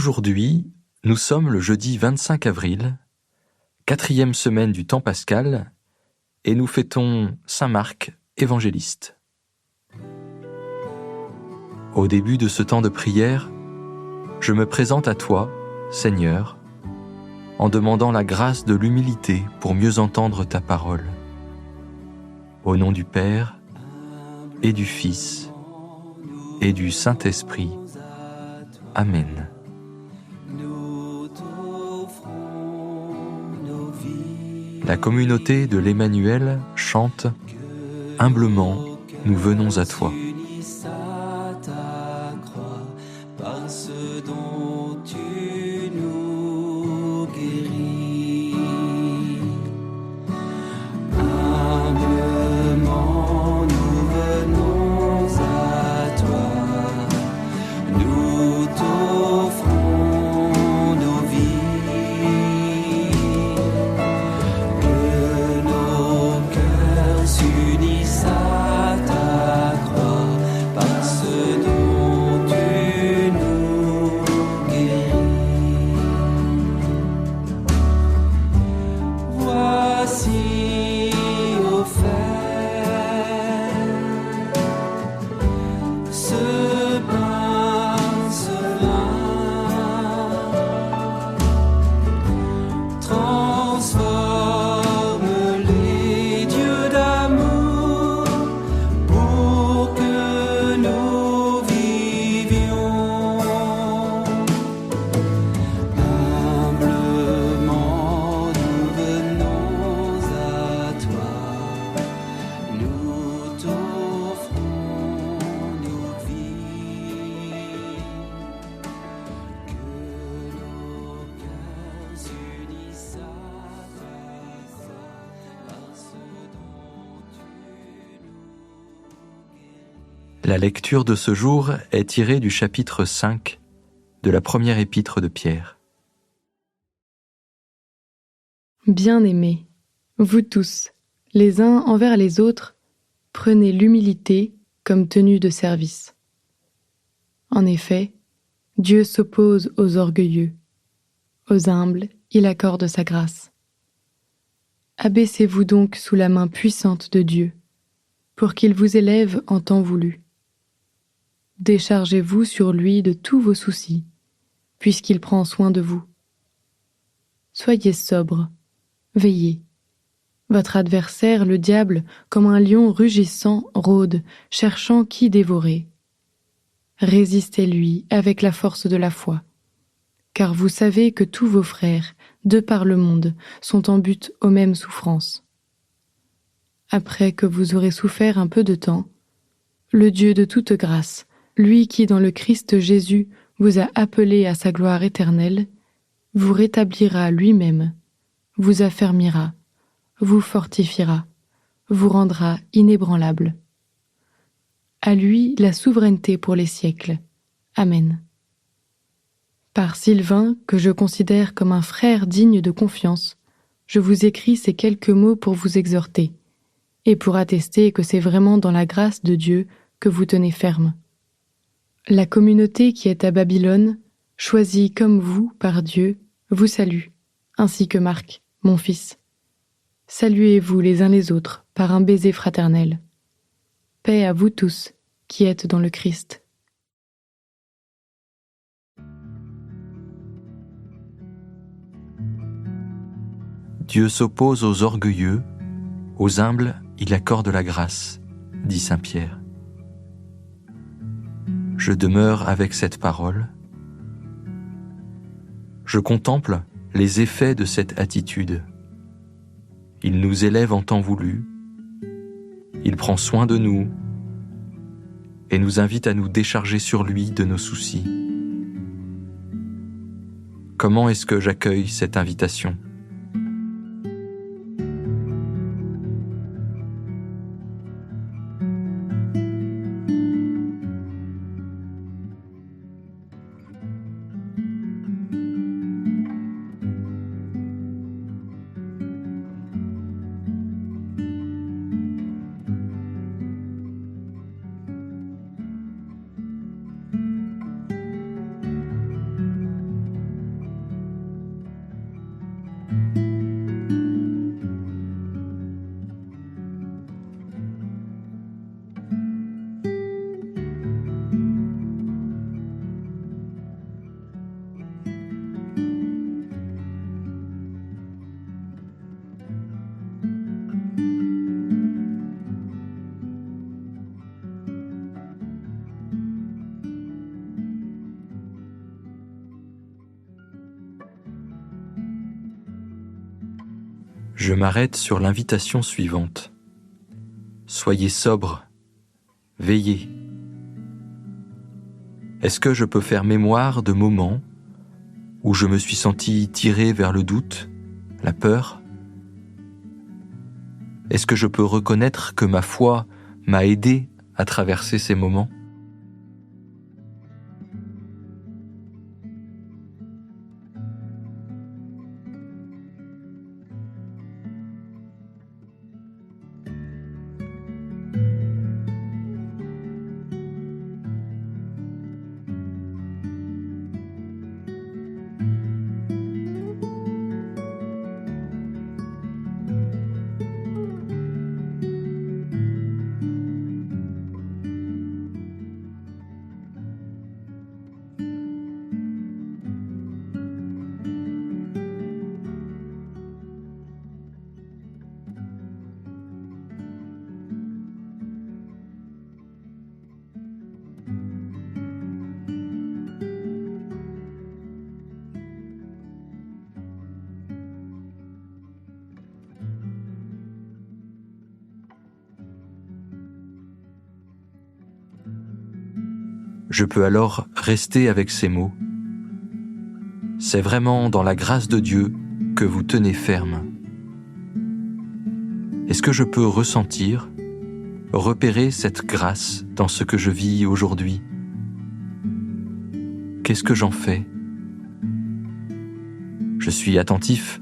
Aujourd'hui, nous sommes le jeudi 25 avril, 4e semaine du temps pascal, et nous fêtons Saint Marc, évangéliste. Au début de ce temps de prière, je me présente à toi, Seigneur, en demandant la grâce de l'humilité pour mieux entendre ta parole. Au nom du Père, et du Fils, et du Saint-Esprit. Amen. La communauté de l'Emmanuel chante « Humblement, nous venons à toi ». La lecture de ce jour est tirée du chapitre 5 de la première épître de Pierre. Bien-aimés, vous tous, les uns envers les autres, prenez l'humilité comme tenue de service. En effet, Dieu s'oppose aux orgueilleux, aux humbles, il accorde sa grâce. Abaissez-vous donc sous la main puissante de Dieu, pour qu'il vous élève en temps voulu. Déchargez-vous sur lui de tous vos soucis, puisqu'il prend soin de vous. Soyez sobres, veillez. Votre adversaire, le diable, comme un lion rugissant, rôde, cherchant qui dévorer. Résistez-lui avec la force de la foi, car vous savez que tous vos frères, de par le monde, sont en butte aux mêmes souffrances. Après que vous aurez souffert un peu de temps, le Dieu de toute grâce, lui qui dans le Christ Jésus vous a appelé à sa gloire éternelle, vous rétablira lui-même, vous affermira, vous fortifiera, vous rendra inébranlable. À lui la souveraineté pour les siècles. Amen. Par Sylvain, que je considère comme un frère digne de confiance, je vous écris ces quelques mots pour vous exhorter, et pour attester que c'est vraiment dans la grâce de Dieu que vous tenez ferme. La communauté qui est à Babylone, choisie comme vous par Dieu, vous salue, ainsi que Marc, mon fils. Saluez-vous les uns les autres par un baiser fraternel. Paix à vous tous qui êtes dans le Christ. Dieu s'oppose aux orgueilleux, aux humbles, il accorde la grâce, dit saint Pierre. Je demeure avec cette parole. Je contemple les effets de cette attitude. Il nous élève en temps voulu, il prend soin de nous et nous invite à nous décharger sur lui de nos soucis. Comment est-ce que j'accueille cette invitation ? Je m'arrête sur l'invitation suivante. Soyez sobre, veillez. Est-ce que je peux faire mémoire de moments où je me suis senti tiré vers le doute, la peur ? Est-ce que je peux reconnaître que ma foi m'a aidé à traverser ces moments ? Je peux alors rester avec ces mots. C'est vraiment dans la grâce de Dieu que vous tenez ferme. Est-ce que je peux ressentir, repérer cette grâce dans ce que je vis aujourd'hui ? Qu'est-ce que j'en fais ? Je suis attentif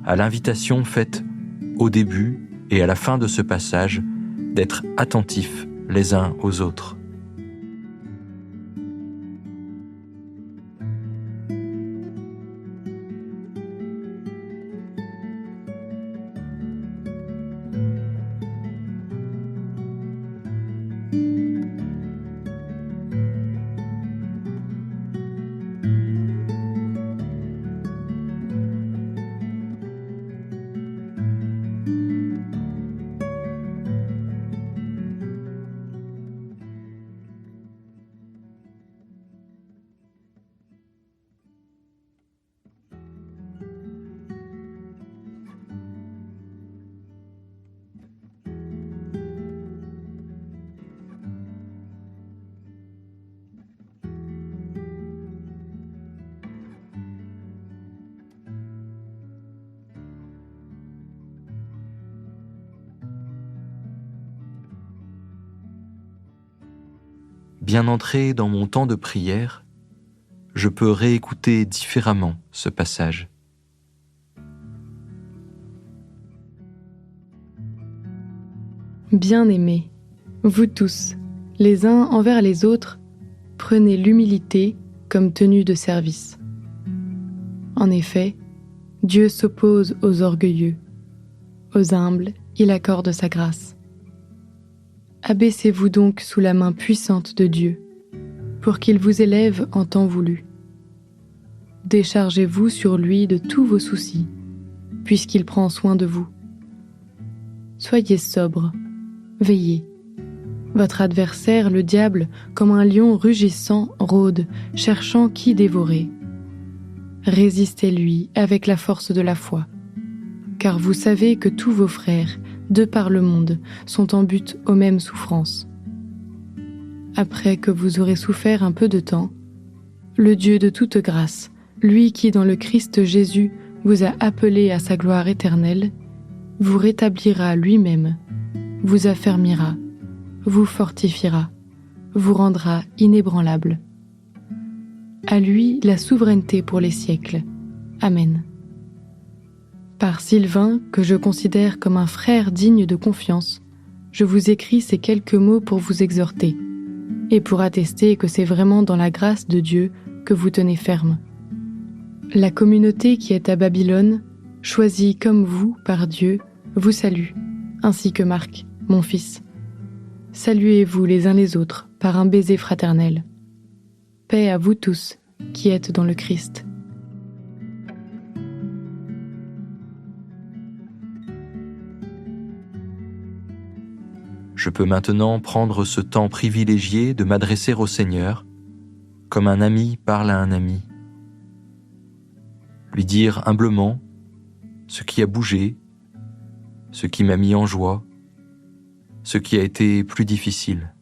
à l'invitation faite au début et à la fin de ce passage d'être attentifs les uns aux autres. Bien entré dans mon temps de prière, je peux réécouter différemment ce passage. Bien-aimés, vous tous, les uns envers les autres, prenez l'humilité comme tenue de service. En effet, Dieu s'oppose aux orgueilleux, aux humbles, il accorde sa grâce. Abaissez-vous donc sous la main puissante de Dieu, pour qu'il vous élève en temps voulu. Déchargez-vous sur lui de tous vos soucis, puisqu'il prend soin de vous. Soyez sobres, veillez. Votre adversaire, le diable, comme un lion rugissant, rôde, cherchant qui dévorer. Résistez-lui avec la force de la foi, car vous savez que tous vos frères, de par le monde, sont en butte aux mêmes souffrances. Après que vous aurez souffert un peu de temps, le Dieu de toute grâce, lui qui dans le Christ Jésus vous a appelé à sa gloire éternelle, vous rétablira lui-même, vous affermira, vous fortifiera, vous rendra inébranlable. À lui la souveraineté pour les siècles. Amen. Par Sylvain, que je considère comme un frère digne de confiance, je vous écris ces quelques mots pour vous exhorter, et pour attester que c'est vraiment dans la grâce de Dieu que vous tenez ferme. La communauté qui est à Babylone, choisie comme vous par Dieu, vous salue, ainsi que Marc, mon fils. Saluez-vous les uns les autres par un baiser fraternel. Paix à vous tous qui êtes dans le Christ. Je peux maintenant prendre ce temps privilégié de m'adresser au Seigneur, comme un ami parle à un ami. Lui dire humblement ce qui a bougé, ce qui m'a mis en joie, ce qui a été plus difficile.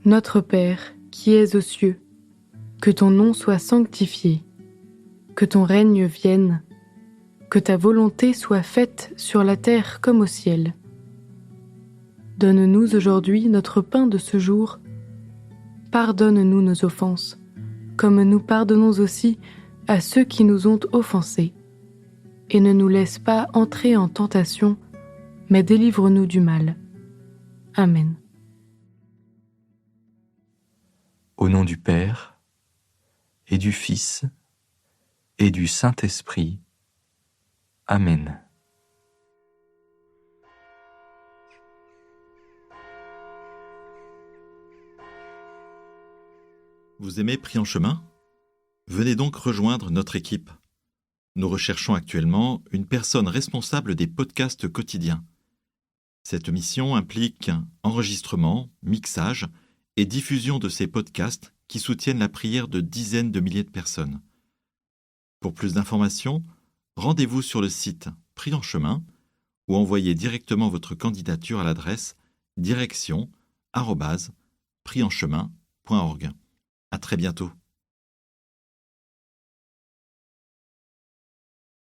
Notre Père, qui es aux cieux, que ton nom soit sanctifié, que ton règne vienne, que ta volonté soit faite sur la terre comme au ciel. Donne-nous aujourd'hui notre pain de ce jour. Pardonne-nous nos offenses, comme nous pardonnons aussi à ceux qui nous ont offensés. Et ne nous laisse pas entrer en tentation, mais délivre-nous du mal. Amen. Au nom du Père, et du Fils, et du Saint-Esprit. Amen. Vous aimez Pris en chemin ? Venez donc rejoindre notre équipe. Nous recherchons actuellement une personne responsable des podcasts quotidiens. Cette mission implique enregistrement, mixage et diffusion de ces podcasts qui soutiennent la prière de dizaines de milliers de personnes. Pour plus d'informations, rendez-vous sur le site Pris en chemin ou envoyez directement votre candidature à l'adresse direction@prisenchemin.org. À très bientôt.